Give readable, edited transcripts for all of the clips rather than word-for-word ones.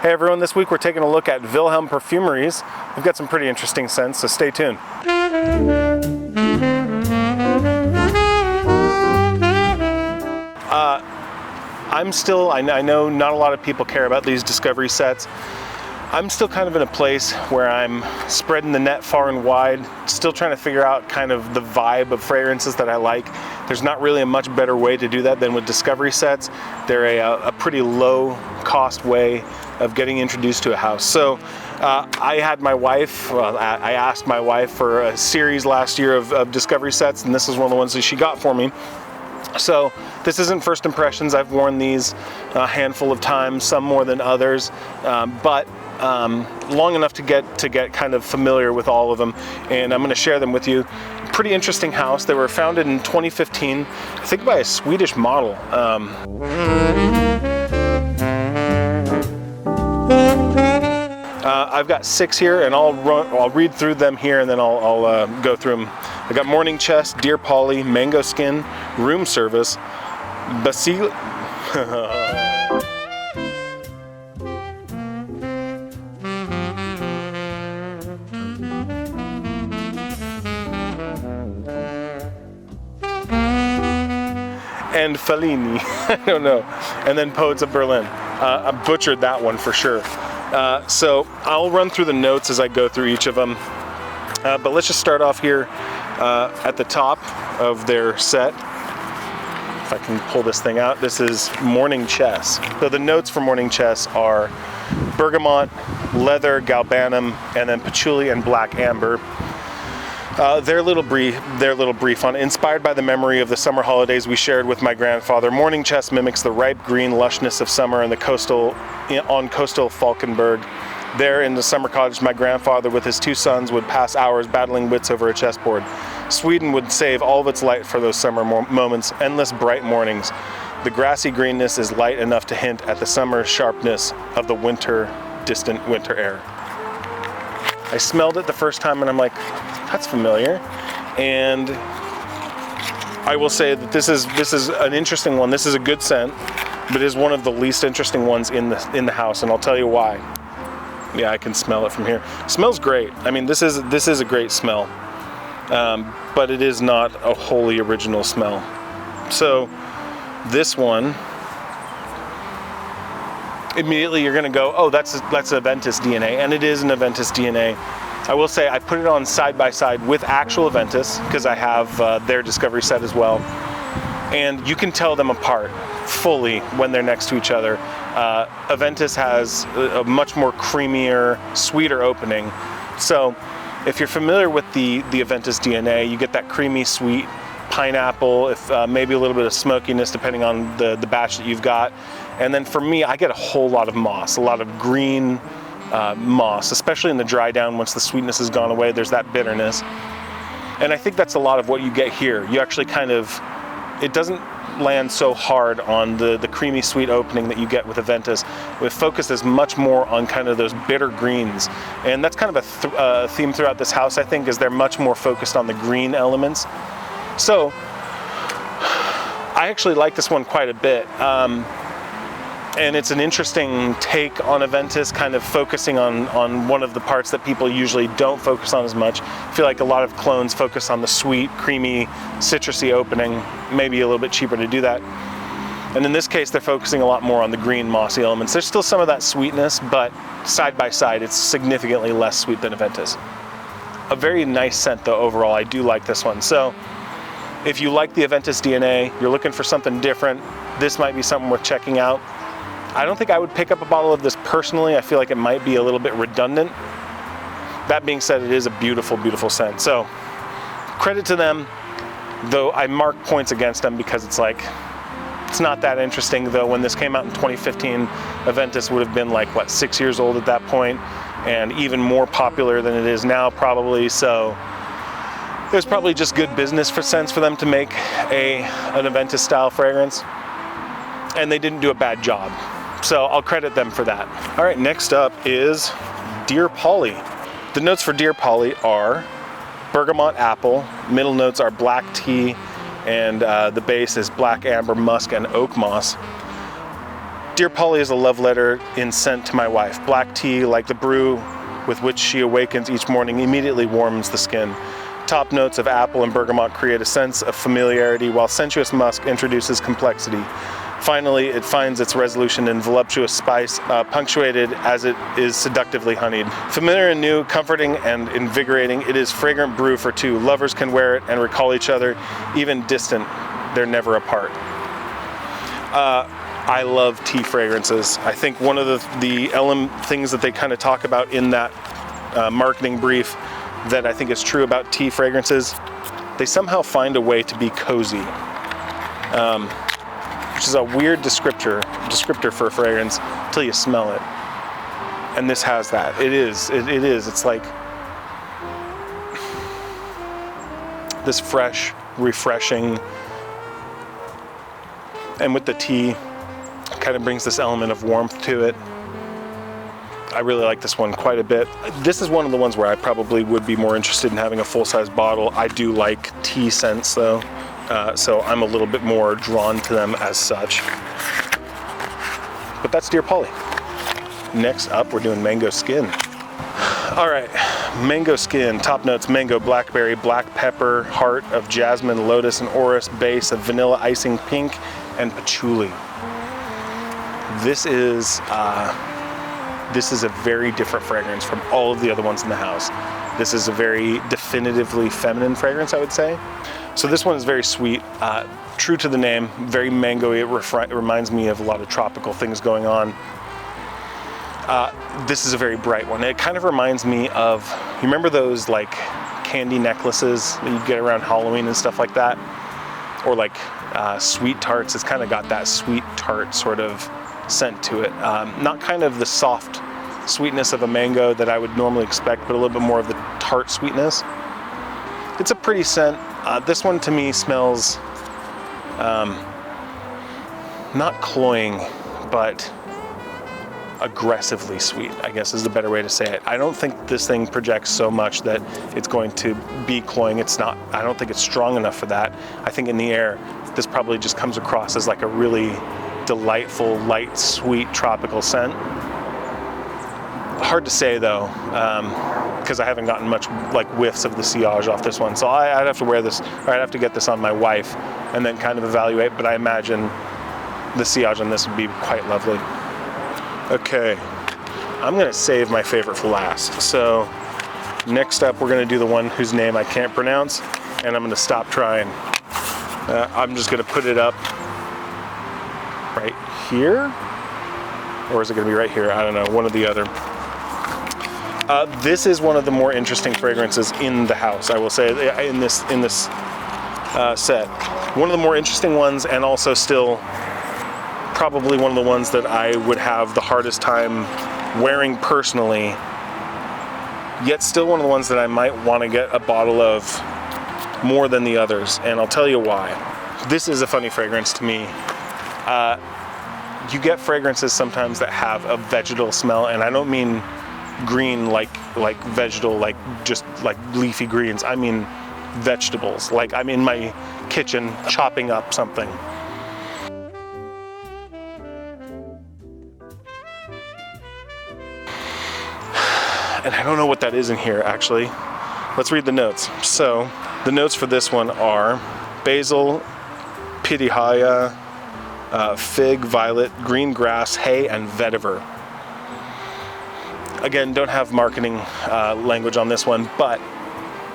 Hey everyone, this week we're taking a look at Villhelm Parfumeries. We've got some pretty interesting scents, so stay tuned. I know not a lot of people care about these discovery sets. I'm still kind of in a place where I'm spreading the net far and wide, still trying to figure out kind of the vibe of fragrances that I like. There's not really a much better way to do that than with discovery sets. They're a pretty low cost way of getting introduced to a house. So I asked my wife for a series last year of discovery sets, and this is one of the ones that she got for me. So this isn't first impressions. I've worn these a handful of times, some more than others, but long enough to get kind of familiar with all of them, and I'm going to share them with you. Pretty interesting house. They were founded in 2015, I think by a Swedish model. I've got 6 here, and I'll read through them here, and then I'll go through them. I got Morning Chest, Deer Polly, Mango Skin, Room Service, Basil. And Fellini, I don't know, and then Poets of Berlin. I butchered that one for sure. So I'll run through the notes as I go through each of them, but let's just start off here at the top of their set. If I can pull this thing out, this is Morning Chess. So the notes for Morning Chess are bergamot, leather, galbanum, and then patchouli and black amber. Their little brief on inspired by the memory of the summer holidays we shared with my grandfather. Morning Chest mimics the ripe green lushness of summer on coastal Falkenberg. There in the summer cottage, my grandfather with his 2 sons would pass hours battling wits over a chessboard. Sweden would save all of its light for those summer moments, endless bright mornings. The grassy greenness is light enough to hint at the summer sharpness of the distant winter air. I smelled it the first time and I'm like, that's familiar. And I will say that this is an interesting one. This is a good scent, but it is one of the least interesting ones in the house, and I'll tell you why. Yeah, I can smell it from here. It smells great. I mean, this is a great smell, but it is not a wholly original smell. So this one, immediately you're gonna go, oh, that's Aventus DNA, and it is an Aventus DNA. I will say I put it on side by side with actual Aventus because I have their discovery set as well, and you can tell them apart fully when they're next to each other. Aventus has a much more creamier, sweeter opening. So if you're familiar with the Aventus DNA, you get that creamy, sweet pineapple, if maybe a little bit of smokiness depending on the batch that you've got. And then for me, I get a whole lot of moss, a lot of green moss, especially in the dry down. Once the sweetness has gone away, there's that bitterness. And I think that's a lot of what you get here. You actually it doesn't land so hard on the creamy sweet opening that you get with Aventus. It focuses much more on kind of those bitter greens. And that's kind of a theme throughout this house, I think, is they're much more focused on the green elements. So I actually like this one quite a bit. And it's an interesting take on Aventus, kind of focusing on one of the parts that people usually don't focus on as much. I feel like a lot of clones focus on the sweet, creamy, citrusy opening, maybe a little bit cheaper to do that. And in this case, they're focusing a lot more on the green, mossy elements. There's still some of that sweetness, but side by side, it's significantly less sweet than Aventus. A very nice scent though, overall. I do like this one. So if you like the Aventus DNA, you're looking for something different, this might be something worth checking out. I don't think I would pick up a bottle of this personally. I feel like it might be a little bit redundant. That being said, it is a beautiful, beautiful scent. So credit to them, though I mark points against them because it's not that interesting. Though when this came out in 2015, Aventus would have been like, what, 6 years old at that point, and even more popular than it is now probably. So there's probably just good business sense for them to make an Aventus style fragrance, and they didn't do a bad job. So I'll credit them for that. All right, next up is Deer Polly. The notes for Deer Polly are bergamot apple, middle notes are black tea, and the base is black amber, musk, and oak moss. Dear Polly is a love letter in scent to my wife. Black tea, like the brew with which she awakens each morning, immediately warms the skin. Top notes of apple and bergamot create a sense of familiarity, while sensuous musk introduces complexity. Finally, it finds its resolution in voluptuous spice, punctuated as it is seductively honeyed. Familiar and new, comforting and invigorating, it is fragrant brew for two. Lovers can wear it and recall each other, even distant. They're never apart. I love tea fragrances. I think one of the things that they kind of talk about in that marketing brief that I think is true about tea fragrances, they somehow find a way to be cozy, which is a weird descriptor for a fragrance until you smell it. And this has that. It is. It's like this fresh, refreshing, and with the tea, kind of brings this element of warmth to it. I really like this one quite a bit. This is one of the ones where I probably would be more interested in having a full-size bottle. I do like tea scents though, so I'm a little bit more drawn to them as such. But that's Dear Polly. Next up, we're doing Mango Skin. All right, Mango Skin, top notes: mango, blackberry, black pepper, heart of jasmine, lotus, and orris, base of vanilla icing pink, and patchouli. This is a very different fragrance from all of the other ones in the house. This is a very definitively feminine fragrance, I would say. So this one is very sweet, true to the name, very mango-y. It reminds me of a lot of tropical things going on. This is a very bright one. It kind of reminds me of, you remember those like candy necklaces that you get around Halloween and stuff like that? Or like sweet tarts. It's kind of got that sweet tart sort of scent to it. Not kind of the soft sweetness of a mango that I would normally expect, but a little bit more of the tart sweetness. It's a pretty scent. This one to me smells not cloying, but aggressively sweet, I guess is the better way to say it. I don't think this thing projects so much that it's going to be cloying. It's not, I don't think it's strong enough for that. I think in the air, this probably just comes across as like a really delightful, light, sweet, tropical scent. Hard to say though, because I haven't gotten much like whiffs of the sillage off this one. So I'd have to wear this, or I'd have to get this on my wife and then kind of evaluate, but I imagine the sillage on this would be quite lovely. Okay, I'm gonna save my favorite for last. So next up, we're gonna do the one whose name I can't pronounce, and I'm gonna stop trying. I'm just gonna put it up right here, or is it gonna be right here? I don't know, one or the other. This is one of the more interesting fragrances in the house, I will say, in this set. One of the more interesting ones, and also still probably one of the ones that I would have the hardest time wearing personally, yet still one of the ones that I might want to get a bottle of more than the others, and I'll tell you why. This is a funny fragrance to me. You get fragrances sometimes that have a vegetal smell, and I don't mean green like vegetal, like just like leafy greens. I mean vegetables, like I'm in my kitchen chopping up something. And I don't know what that is in here, actually. Let's read the notes. So, the notes for this one are basil, pitahaya, fig, violet, green grass, hay, and vetiver. Again, don't have marketing language on this one, but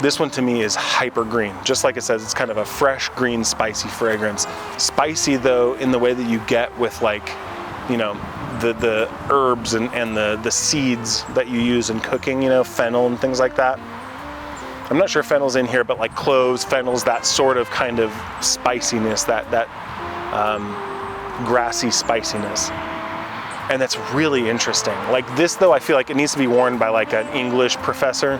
this one to me is hyper green. Just like it says, it's kind of a fresh, green, spicy fragrance. Spicy, though, in the way that you get with, like, you know, the herbs and the seeds that you use in cooking, you know, fennel and things like that. I'm not sure if fennel's in here, but like cloves, fennels, that sort of kind of spiciness, that grassy spiciness. And that's really interesting. Like this though, I feel like it needs to be worn by like an English professor.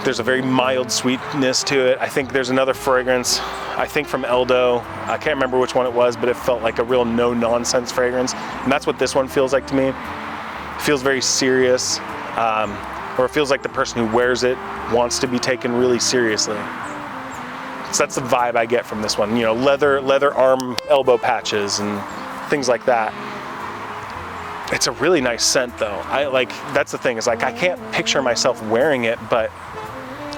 There's a very mild sweetness to it. I think there's another fragrance, I think from Eldo. I can't remember which one it was, but it felt like a real no-nonsense fragrance. And that's what this one feels like to me. It feels very serious, or it feels like the person who wears it wants to be taken really seriously. So that's the vibe I get from this one. You know, leather arm elbow patches and things like that. It's a really nice scent though. That's the thing, is like I can't picture myself wearing it, but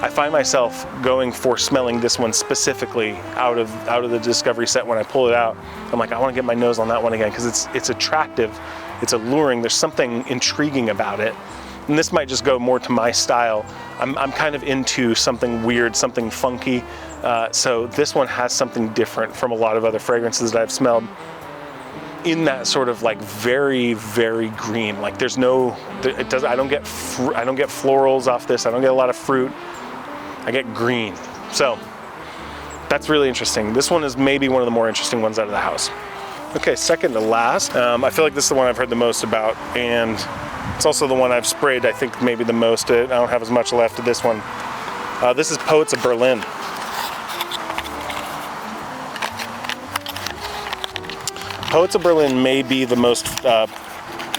I find myself going for smelling this one specifically out of the Discovery set. When I pull it out, I'm like, I want to get my nose on that one again, because it's attractive, it's alluring, there's something intriguing about it. And this might just go more to my style. I'm kind of into something weird, something funky. So this one has something different from a lot of other fragrances that I've smelled, in that sort of like very, very green. Like there's no, I don't get florals off this. I don't get a lot of fruit. I get green. So that's really interesting. This one is maybe one of the more interesting ones out of the house. Okay, second to last. I feel like this is the one I've heard the most about, and it's also the one I've sprayed, I think, maybe the most. I don't have as much left of this one. This is Poets of Berlin. Poets of Berlin may be the most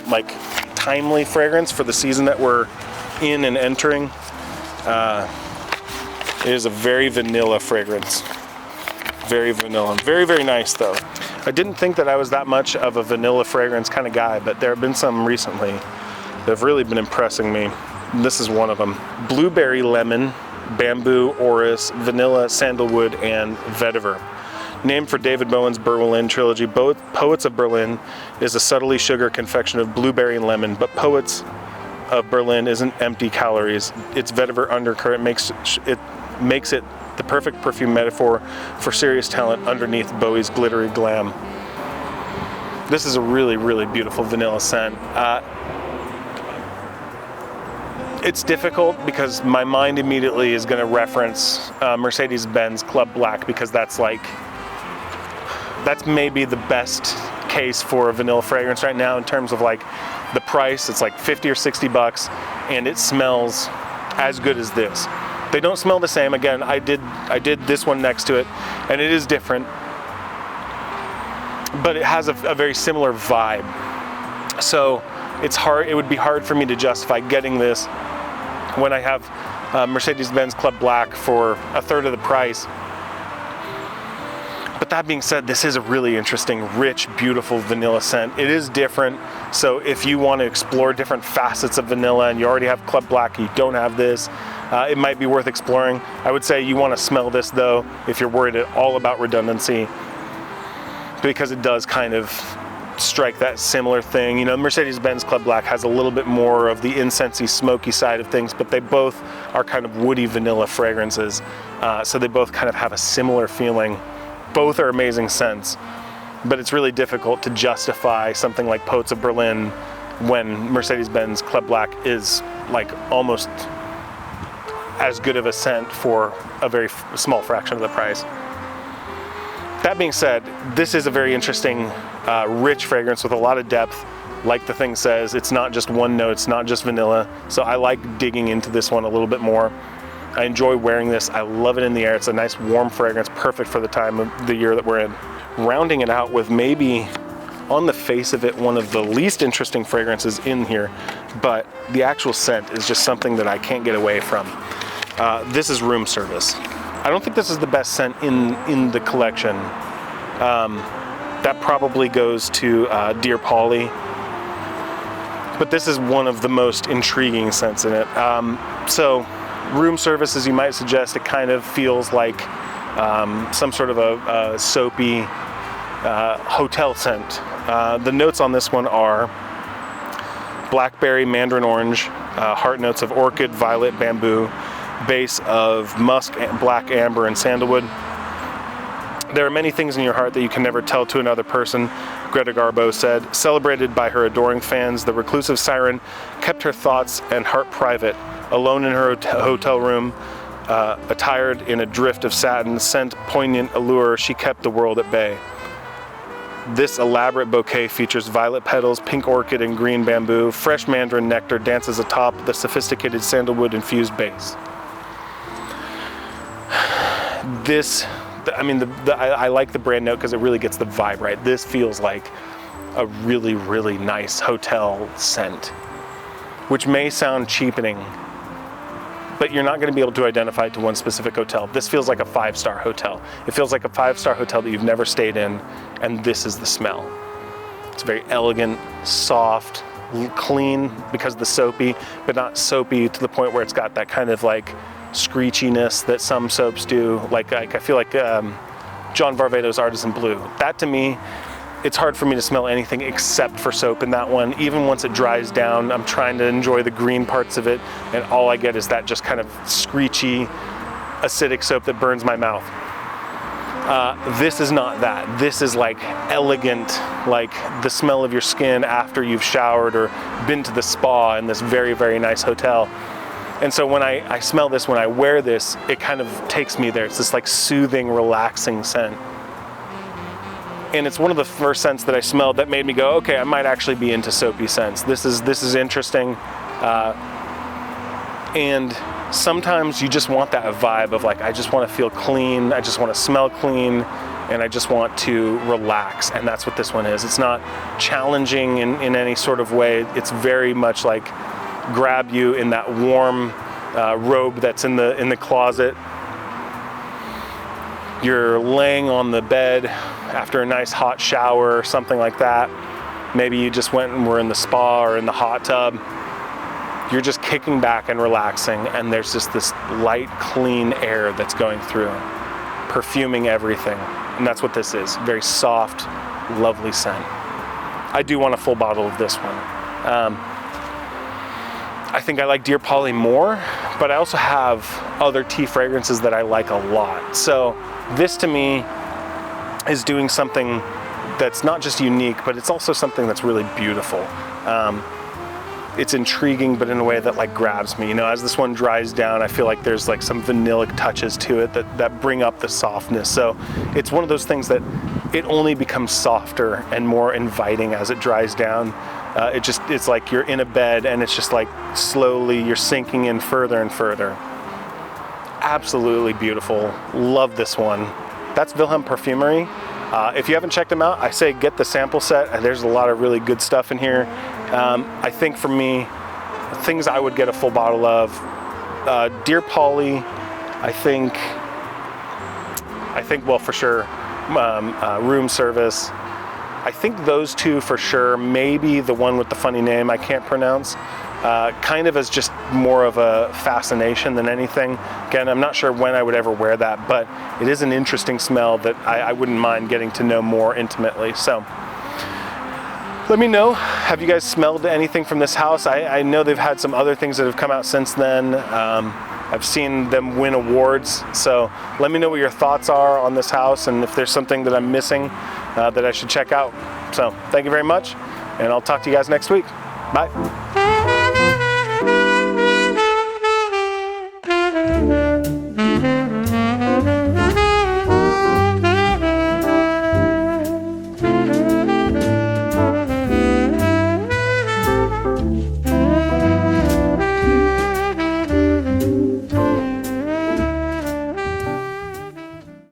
like timely fragrance for the season that we're in and entering. It is a very vanilla fragrance. Very vanilla. Very, very nice though. I didn't think that I was that much of a vanilla fragrance kind of guy, but there have been some recently that have really been impressing me. This is one of them. Blueberry, lemon, bamboo, orris, vanilla, sandalwood, and vetiver. Named for David Bowen's Berlin trilogy, Poets of Berlin is a subtly sugar confection of blueberry and lemon, but Poets of Berlin isn't empty calories. Its vetiver undercurrent makes it the perfect perfume metaphor for serious talent underneath Bowie's glittery glam. This is a really, really beautiful vanilla scent. It's difficult because my mind immediately is going to reference Mercedes-Benz Club Black, because that's maybe the best case for a vanilla fragrance right now in terms of like the price. It's like 50 or 60 bucks, and it smells as good as this. They don't smell the same. Again, I did this one next to it, and it is different, but it has a very similar vibe. So it's hard. It would be hard for me to justify getting this when I have Mercedes-Benz Club Black for a third of the price. But that being said, this is a really interesting, rich, beautiful vanilla scent. It is different, so if you want to explore different facets of vanilla and you already have Club Black, you don't have this, it might be worth exploring. I would say you want to smell this though if you're worried at all about redundancy, because it does kind of strike that similar thing. You know, Mercedes-Benz Club Black has a little bit more of the incensey, smoky side of things, but they both are kind of woody vanilla fragrances, so they both kind of have a similar feeling. Both are amazing scents, but it's really difficult to justify something like Poets of Berlin when Mercedes-Benz Club Black is like almost as good of a scent for a very small fraction of the price. That being said, this is a very interesting, rich fragrance with a lot of depth. Like the thing says, it's not just one note, it's not just vanilla, so I like digging into this one a little bit more. I enjoy wearing this. I love it in the air. It's a nice warm fragrance, perfect for the time of the year that we're in. Rounding it out with maybe, on the face of it, one of the least interesting fragrances in here, but the actual scent is just something that I can't get away from. This is Room Service. I don't think this is the best scent in the collection. That probably goes to Dear Polly, but this is one of the most intriguing scents in it. So Room Service, as you might suggest, it kind of feels like some sort of a soapy hotel scent. The notes on this one are blackberry, mandarin orange, heart notes of orchid, violet, bamboo, base of musk, black amber, and sandalwood. There are many things in your heart that you can never tell to another person, Greta Garbo said. Celebrated by her adoring fans, the reclusive siren kept her thoughts and heart private. Alone in her hotel room, attired in a drift of satin, scent poignant allure, she kept the world at bay. This elaborate bouquet features violet petals, pink orchid, and green bamboo. Fresh mandarin nectar dances atop the sophisticated sandalwood-infused base. This, I mean, I like the brand note because it really gets the vibe right. This feels like a really, really nice hotel scent, which may sound cheapening, but you're not going to be able to identify it to one specific hotel. This feels like a 5-star hotel. It feels like a 5-star hotel that you've never stayed in, and this is the smell. It's very elegant, soft, clean because of the soapy, but not soapy to the point where it's got that kind of like screechiness that some soaps do. Like I feel like John Varvatos Artisan Blue. That to me, it's hard for me to smell anything except for soap in that one. Even once it dries down, I'm trying to enjoy the green parts of it, and all I get is that just kind of screechy, acidic soap that burns my mouth. This is not that. This is like elegant, like the smell of your skin after you've showered or been to the spa in this very, very nice hotel. And so when I smell this, when I wear this, it kind of takes me there. It's this like soothing, relaxing scent. And it's one of the first scents that I smelled that made me go, okay, I might actually be into soapy scents. This is interesting. And sometimes you just want that vibe of like, I just want to feel clean, I just want to smell clean, and I just want to relax. And that's what this one is. It's not challenging in any sort of way. It's very much like grab you in that warm robe that's in the closet. You're laying on the bed after a nice hot shower or something like that. Maybe you just went and were in the spa or in the hot tub. You're just kicking back and relaxing, and there's just this light, clean air that's going through, perfuming everything. And that's what this is. Very soft, lovely scent. I do want a full bottle of this one. I think I like Dear Polly more, but I also have other tea fragrances that I like a lot. So this to me is doing something that's not just unique, but it's also something that's really beautiful. It's intriguing, but in a way that like grabs me. You know, as this one dries down, I feel like there's like some vanillic touches to it that bring up the softness. So it's one of those things that it only becomes softer and more inviting as it dries down. It's like you're in a bed and it's just like slowly you're sinking in further and further. Absolutely beautiful. Love this one. That's Villhelm Parfumerie. If you haven't checked them out, I say get the sample set. There's a lot of really good stuff in here. I think for me, things I would get a full bottle of, Dear Polly, I think well for sure, Room Service. I think those two for sure, maybe the one with the funny name I can't pronounce, kind of as just more of a fascination than anything. Again, I'm not sure when I would ever wear that, but it is an interesting smell that I wouldn't mind getting to know more intimately. So let me know, have you guys smelled anything from this house? I know they've had some other things that have come out since then. I've seen them win awards, so let me know what your thoughts are on this house and if there's something that I'm missing that I should check out. So thank you very much, and I'll talk to you guys next week. Bye.